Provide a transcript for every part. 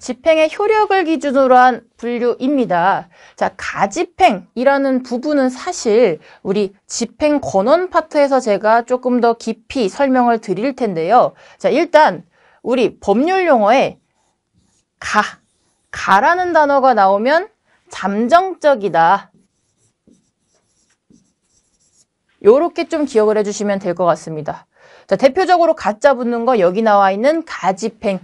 집행의 효력을 기준으로 한 분류입니다. 자, 가집행이라는 부분은 사실 우리 집행 권원 파트에서 제가 조금 더 깊이 설명을 드릴 텐데요. 자, 일단 우리 법률 용어에 가라는 단어가 나오면 잠정적이다. 요렇게 좀 기억을 해주시면 될 것 같습니다. 자, 대표적으로 가짜 붙는 거 여기 나와 있는 가집행.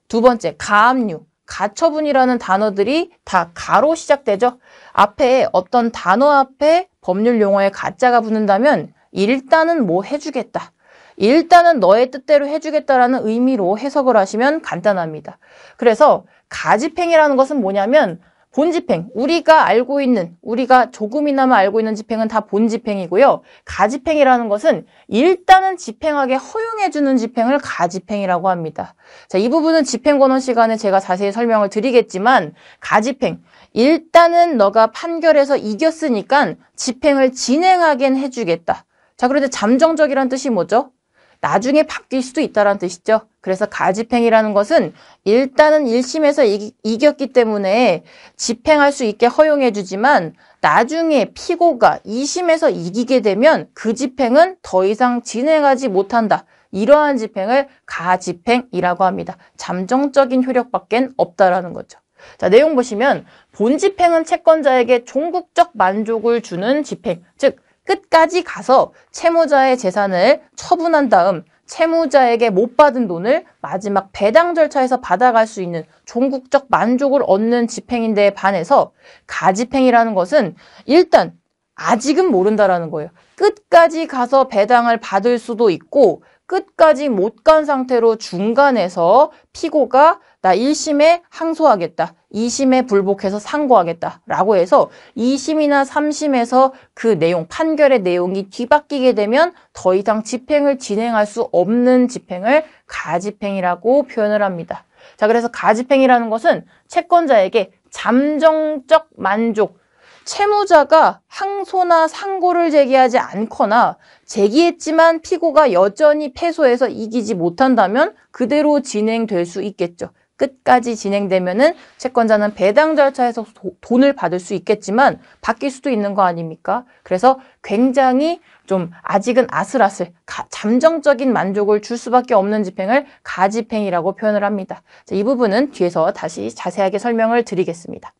두 번째, 가압류, 가처분이라는 단어들이 다 가로 시작되죠. 앞에 어떤 단어 앞에 법률 용어에 가짜가 붙는다면 일단은 뭐 해주겠다. 일단은 너의 뜻대로 해주겠다라는 의미로 해석을 하시면 간단합니다. 그래서 가집행이라는 것은 뭐냐면 본집행, 우리가 조금이나마 알고 있는 집행은 다 본집행이고요. 가집행이라는 것은 일단은 집행하게 허용해주는 집행을 가집행이라고 합니다. 자, 이 부분은 집행권원 시간에 제가 자세히 설명을 드리겠지만 가집행, 일단은 너가 판결에서 이겼으니까 집행을 진행하긴 해주겠다. 자, 그런데 잠정적이란 뜻이 뭐죠? 나중에 바뀔 수도 있다는 뜻이죠. 그래서 가집행이라는 것은 일단은 1심에서 이겼기 때문에 집행할 수 있게 허용해주지만 나중에 피고가 2심에서 이기게 되면 그 집행은 더 이상 진행하지 못한다. 이러한 집행을 가집행이라고 합니다. 잠정적인 효력밖엔 없다라는 거죠. 자, 내용 보시면 본집행은 채권자에게 종국적 만족을 주는 집행, 즉 끝까지 가서 채무자의 재산을 처분한 다음 채무자에게 못 받은 돈을 마지막 배당 절차에서 받아갈 수 있는 종국적 만족을 얻는 집행인데 반해서 가집행이라는 것은 일단 아직은 모른다라는 거예요. 끝까지 가서 배당을 받을 수도 있고 끝까지 못 간 상태로 중간에서 피고가 나 1심에 항소하겠다. 2심에 불복해서 상고하겠다. 라고 해서 2심이나 3심에서 그 내용, 판결의 내용이 뒤바뀌게 되면 더 이상 집행을 진행할 수 없는 집행을 가집행이라고 표현을 합니다. 자, 그래서 가집행이라는 것은 채권자에게 잠정적 만족, 채무자가 항소나 상고를 제기하지 않거나 제기했지만 피고가 여전히 패소해서 이기지 못한다면 그대로 진행될 수 있겠죠. 끝까지 진행되면은 채권자는 배당 절차에서 돈을 받을 수 있겠지만 바뀔 수도 있는 거 아닙니까? 그래서 굉장히 좀 아직은 아슬아슬 잠정적인 만족을 줄 수밖에 없는 집행을 가집행이라고 표현을 합니다. 자, 이 부분은 뒤에서 다시 자세하게 설명을 드리겠습니다.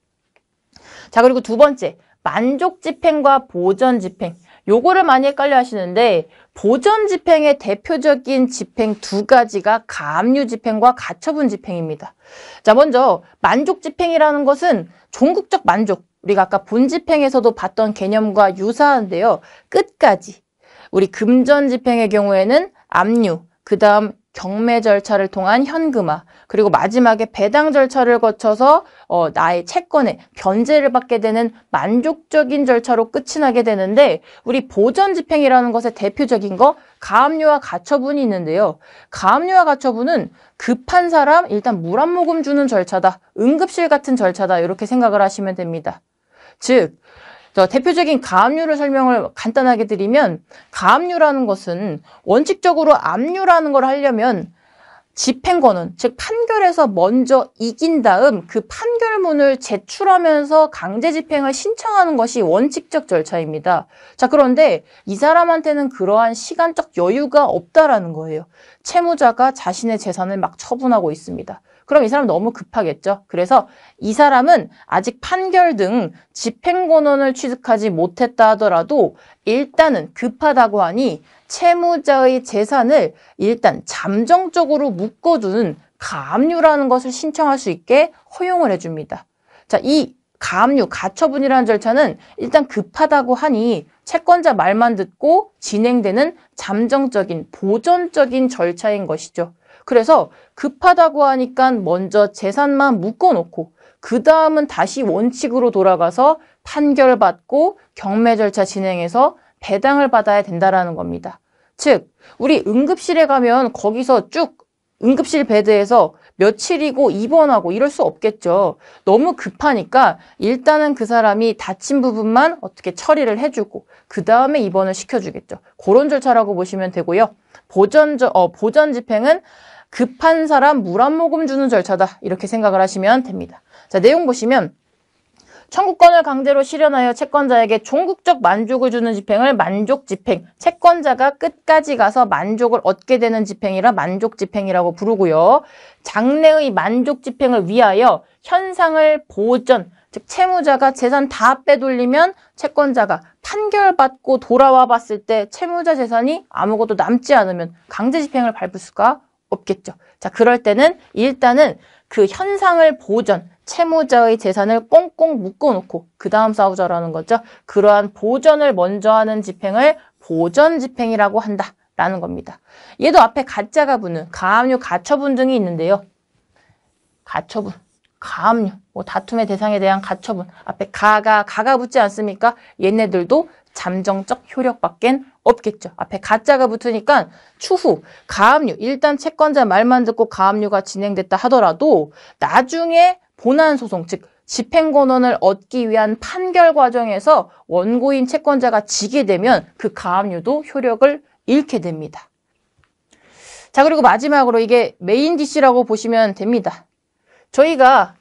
자, 그리고 두 번째, 만족 집행과 보전 집행. 요거를 많이 헷갈려 하시는데 보전 집행의 대표적인 집행 두 가지가 가압류 집행과 가처분 집행입니다. 자, 먼저 만족 집행이라는 것은 종국적 만족. 우리가 아까 본 집행에서도 봤던 개념과 유사한데요. 끝까지. 우리 금전 집행의 경우에는 압류, 그 다음 경매 절차를 통한 현금화, 그리고 마지막에 배당 절차를 거쳐서 나의 채권에 변제를 받게 되는 만족적인 절차로 끝이 나게 되는데 우리 보전 집행이라는 것의 대표적인 거 가압류와 가처분이 있는데요. 가압류와 가처분은 급한 사람 일단 물 한 모금 주는 절차다. 응급실 같은 절차다. 이렇게 생각을 하시면 됩니다. 즉 대표적인 가압류를 설명을 간단하게 드리면 가압류라는 것은 원칙적으로 압류라는 걸 하려면 집행권은 즉 판결에서 먼저 이긴 다음 그 판결문을 제출하면서 강제 집행을 신청하는 것이 원칙적 절차입니다. 자, 그런데 이 사람한테는 그러한 시간적 여유가 없다라는 거예요. 채무자가 자신의 재산을 막 처분하고 있습니다. 그럼 이 사람 너무 급하겠죠. 그래서 이 사람은 아직 판결 등 집행권원을 취득하지 못했다 하더라도 일단은 급하다고 하니 채무자의 재산을 일단 잠정적으로 묶어두는 가압류라는 것을 신청할 수 있게 허용을 해줍니다. 자, 이 가압류, 가처분이라는 절차는 일단 급하다고 하니 채권자 말만 듣고 진행되는 잠정적인, 보전적인 절차인 것이죠. 그래서 급하다고 하니까 먼저 재산만 묶어놓고 그 다음은 다시 원칙으로 돌아가서 판결받고 경매 절차 진행해서 배당을 받아야 된다라는 겁니다. 즉, 우리 응급실에 가면 거기서 쭉 응급실 베드에서 며칠이고 입원하고 이럴 수 없겠죠. 너무 급하니까 일단은 그 사람이 다친 부분만 어떻게 처리를 해주고 그 다음에 입원을 시켜주겠죠. 그런 절차라고 보시면 되고요. 보전 집행은 급한 사람 물 한 모금 주는 절차다. 이렇게 생각을 하시면 됩니다. 자, 내용 보시면 청구권을 강제로 실현하여 채권자에게 종국적 만족을 주는 집행을 만족집행, 채권자가 끝까지 가서 만족을 얻게 되는 집행이라 만족집행이라고 부르고요. 장래의 만족집행을 위하여 현상을 보전, 즉 채무자가 재산 다 빼돌리면 채권자가 판결받고 돌아와 봤을 때 채무자 재산이 아무것도 남지 않으면 강제집행을 밟을 수가 없겠죠. 자, 그럴 때는 일단은 그 현상을 보전, 채무자의 재산을 꽁꽁 묶어놓고 그 다음 싸우자라는 거죠. 그러한 보전을 먼저 하는 집행을 보전집행이라고 한다라는 겁니다. 얘도 앞에 가짜가 붙는 가압류, 가처분 등이 있는데요. 가처분, 가압류, 뭐 다툼의 대상에 대한 가처분, 앞에 가가 붙지 않습니까? 얘네들도 잠정적 효력밖엔 없겠죠. 앞에 가짜가 붙으니까 추후 가압류, 일단 채권자 말만 듣고 가압류가 진행됐다 하더라도 나중에 본안소송, 즉 집행권원을 얻기 위한 판결 과정에서 원고인 채권자가 지게 되면 그 가압류도 효력을 잃게 됩니다. 자, 그리고 마지막으로 이게 메인 DC라고 보시면 됩니다. 저희가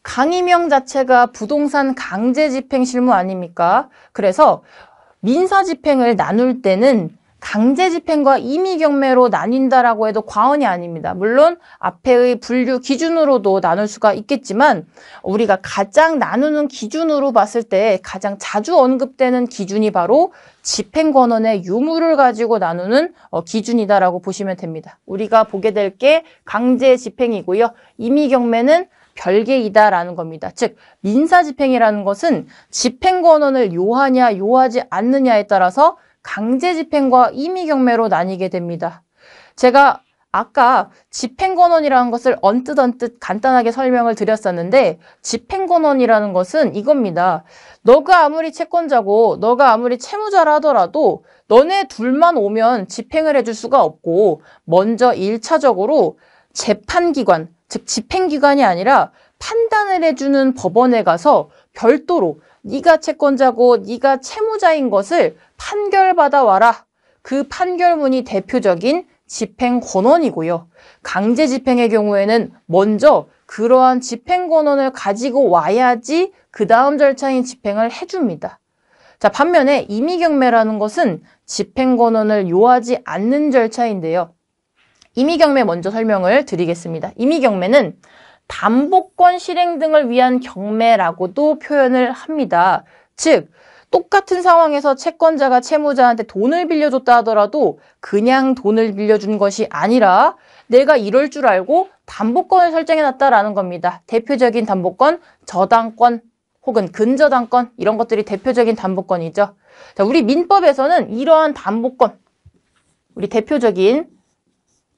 강의명 자체가 부동산 강제집행 실무 아닙니까? 그래서 민사집행을 나눌 때는 강제집행과 임의경매로 나뉜다라고 해도 과언이 아닙니다. 물론 앞에의 분류 기준으로도 나눌 수가 있겠지만 우리가 가장 나누는 기준으로 봤을 때 가장 자주 언급되는 기준이 바로 집행권원의 유무를 가지고 나누는 기준이다라고 보시면 됩니다. 우리가 보게 될 게 강제집행이고요. 임의경매는 별개이다라는 겁니다. 즉 민사집행이라는 것은 집행권원을 요하냐 요하지 않느냐에 따라서 강제집행과 임의경매로 나뉘게 됩니다. 제가 아까 집행권원이라는 것을 언뜻 간단하게 설명을 드렸었는데 집행권원이라는 것은 이겁니다. 너가 아무리 채권자고 너가 아무리 채무자라 하더라도 너네 둘만 오면 집행을 해줄 수가 없고 먼저 1차적으로 재판기관, 즉 집행기관이 아니라 판단을 해주는 법원에 가서 별도로 네가 채권자고 네가 채무자인 것을 판결받아 와라. 그 판결문이 대표적인 집행권원이고요. 강제집행의 경우에는 먼저 그러한 집행권원을 가지고 와야지 그 다음 절차인 집행을 해줍니다. 자, 반면에 임의경매라는 것은 집행권원을 요하지 않는 절차인데요. 임의경매 먼저 설명을 드리겠습니다. 임의경매는 담보권 실행 등을 위한 경매라고도 표현을 합니다. 즉 똑같은 상황에서 채권자가 채무자한테 돈을 빌려줬다 하더라도 그냥 돈을 빌려준 것이 아니라 내가 이럴 줄 알고 담보권을 설정해놨다라는 겁니다. 대표적인 담보권, 저당권 혹은 근저당권 이런 것들이 대표적인 담보권이죠. 자, 우리 민법에서는 이러한 담보권, 우리 대표적인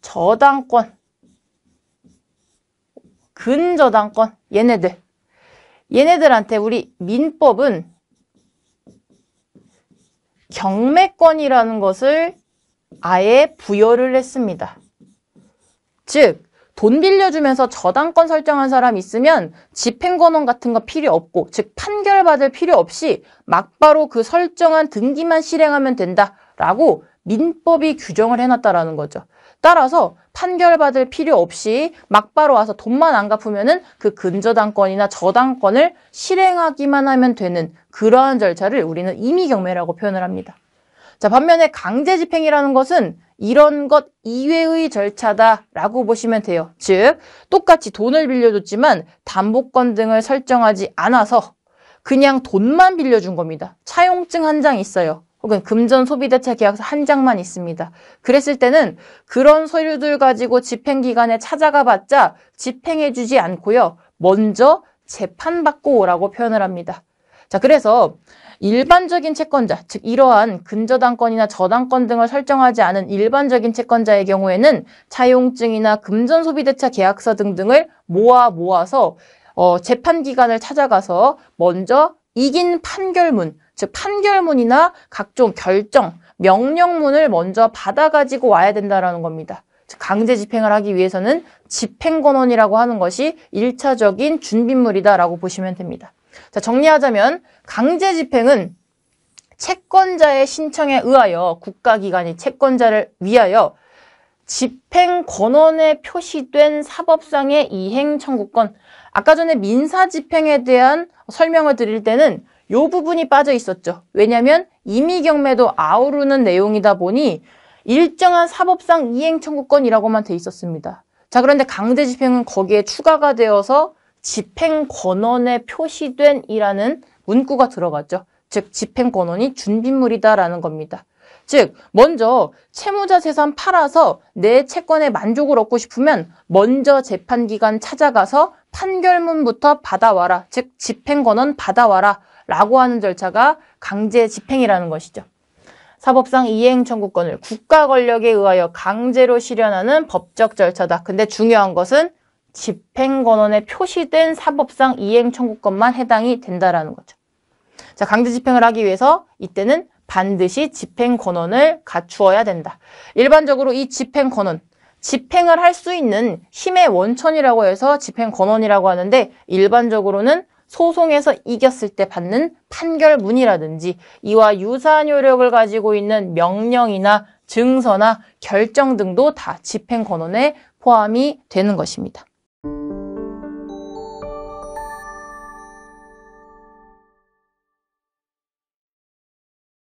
저당권, 근저당권, 얘네들한테 우리 민법은 경매권이라는 것을 아예 부여를 했습니다. 즉, 돈 빌려주면서 저당권 설정한 사람 있으면 집행권원 같은 거 필요 없고, 즉 판결받을 필요 없이 막바로 그 설정한 등기만 실행하면 된다라고 민법이 규정을 해놨다라는 거죠. 따라서 판결받을 필요 없이 막바로 와서 돈만 안 갚으면은 그 근저당권이나 저당권을 실행하기만 하면 되는 그러한 절차를 우리는 임의경매라고 표현을 합니다. 자, 반면에 강제집행이라는 것은 이런 것 이외의 절차다라고 보시면 돼요. 즉, 똑같이 돈을 빌려줬지만 담보권 등을 설정하지 않아서 그냥 돈만 빌려준 겁니다. 차용증 한 장 있어요. 혹은 금전소비대차 계약서 한 장만 있습니다. 그랬을 때는 그런 서류들 가지고 집행기관에 찾아가 봤자 집행해주지 않고요. 먼저 재판받고 오라고 표현을 합니다. 자, 그래서 일반적인 채권자, 즉 이러한 근저당권이나 저당권 등을 설정하지 않은 일반적인 채권자의 경우에는 차용증이나 금전소비대차 계약서 등등을 모아서 재판기관을 찾아가서 먼저 이긴 판결문, 즉 판결문이나 각종 결정, 명령문을 먼저 받아가지고 와야 된다는 겁니다. 즉 강제 집행을 하기 위해서는 집행권원이라고 하는 것이 1차적인 준비물이다라고 보시면 됩니다. 자, 정리하자면 강제 집행은 채권자의 신청에 의하여 국가기관이 채권자를 위하여 집행권원에 표시된 사법상의 이행 청구권. 아까 전에 민사집행에 대한 설명을 드릴 때는 이 부분이 빠져 있었죠. 왜냐하면 임의경매도 아우르는 내용이다 보니 일정한 사법상 이행 청구권이라고만 돼 있었습니다. 자, 그런데 강제집행은 거기에 추가가 되어서 집행권원에 표시된 이라는 문구가 들어갔죠. 즉 집행권원이 준비물이다라는 겁니다. 즉 먼저 채무자 재산 팔아서 내 채권에 만족을 얻고 싶으면 먼저 재판기관 찾아가서 판결문부터 받아와라. 즉 집행권원 받아와라 라고 하는 절차가 강제집행이라는 것이죠. 사법상 이행 청구권을 국가 권력에 의하여 강제로 실현하는 법적 절차다. 근데 중요한 것은 집행권원에 표시된 사법상 이행 청구권만 해당이 된다라는 거죠. 자, 강제집행을 하기 위해서 이때는 반드시 집행권원을 갖추어야 된다. 일반적으로 이 집행권원, 집행을 할 수 있는 힘의 원천이라고 해서 집행권원이라고 하는데 일반적으로는 소송에서 이겼을 때 받는 판결문이라든지 이와 유사한 효력을 가지고 있는 명령이나 증서나 결정 등도 다 집행권원에 포함이 되는 것입니다.